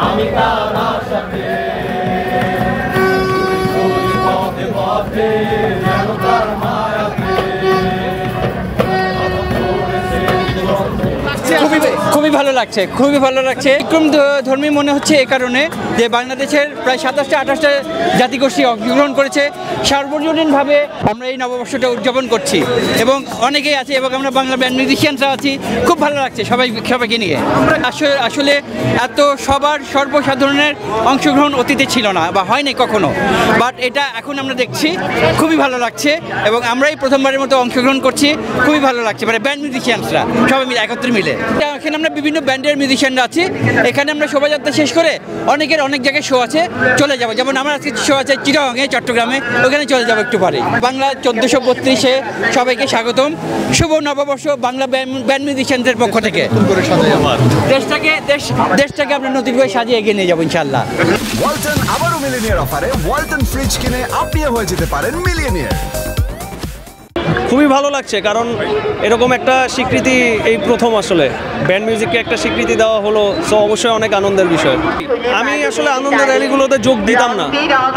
আমি তার আশাতে পথে পথে যেন তার মায়াতে খুবই ভালো লাগছে, খুবই ভালো লাগছে। বিক্রম ধর্মী মনে হচ্ছে এই কারণে যে বাংলাদেশের প্রায় 27টা-28টা জাতিগোষ্ঠী অংশগ্রহণ করেছে। সার্বজনীনভাবে আমরা এই নববর্ষটা উদযাপন করছি এবং অনেকেই আছে এবং আমরা বাংলা ব্যান্ড মিউজিশিয়ানরা আছি। খুব ভালো লাগছে সবাইকে নিয়ে। আসলে এত সর্বসাধারণের অংশগ্রহণ অতীতে ছিল না বা হয়নি কখনো, বাট এটা এখন আমরা দেখছি। খুবই ভালো লাগছে এবং আমরাই প্রথমবারের মতো অংশগ্রহণ করছি। খুবই ভালো লাগছে, মানে ব্যান্ড মিউজিশিয়ানসরা সবাই মিলে একত্রে মিলে। এখানে আমরা বিভিন্ন ব্যান্ডের মিউজিশিয়ানরা আছি। এখানে আমরা শোভাযাত্রা শেষ করে অনেক জায়গায় শো আছে, চলে যাবো। যেমন আমার আজকে শো আছে চিটাগাঙে, চট্টগ্রামে, ওখানে চলে যাবো একটু পরে। বাংলা 1432-এ সবাইকে স্বাগতম। শুভ নববর্ষ বাংলা ব্যান্ড মিউজিশিয়ানদের পক্ষ থেকে। দেশটাকে আমরা নতুনভাবে সাজিয়ে এগিয়ে নিয়ে যাবো ইনশাআল্লাহ। ওয়ালটন আবারও মিলিনিয়ার অফারে ওয়ালটন ফ্রিজ কিনে আপনিও হয়ে যেতে পারেন মিলিয়নিয়ার। খুবই ভালো লাগছে, কারণ এরকম একটা স্বীকৃতি এই প্রথম আসলে ব্যান্ড মিউজিককে একটা স্বীকৃতি দেওয়া হলো, সো অবশ্যই অনেক আনন্দের বিষয়। আমি আসলে আনন্দের র্যালিগুলোতে যোগ দিতাম না,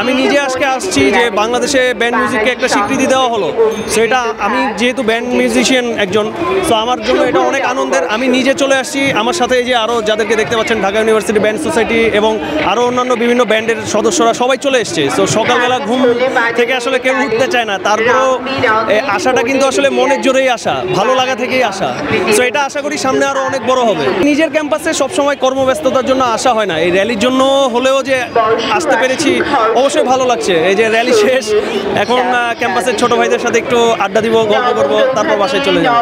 আমি নিজে আজকে আসছি যে বাংলাদেশে ব্যান্ড মিউজিককে একটা স্বীকৃতি দেওয়া হলো। সো এটা আমি যেহেতু ব্যান্ড মিউজিশিয়ান একজন, সো আমার জন্য এটা অনেক আনন্দের। আমি নিজে চলে আসছি, আমার সাথে এই যে আরও যাদেরকে দেখতে পাচ্ছেন ঢাকা ইউনিভার্সিটি ব্যান্ড সোসাইটি এবং আরও অন্যান্য বিভিন্ন ব্যান্ডের সদস্যরা সবাই চলে এসছে। সো সকালবেলা ঘুম থেকে আসলে কেউ উঠতে চায় না, তারপরেও আশাটা কিন্তু আসলে মনের জোরেই আসা, ভালো লাগা থেকেই আসা। সো এটা আশা করি সামনে আরো অনেক বড় হবে। নিজের ক্যাম্পাসে সবসময় কর্মব্যস্ততার জন্য আসা হয় না, এই র্যালির জন্য হলেও যে আসতে পেরেছি অবশ্যই ভালো লাগছে। এই যে র্যালি শেষ, এখন ক্যাম্পাসের ছোট ভাইদের সাথে একটু আড্ডা দিব, গল্প করবো, তারপর বাসায় চলে যাব।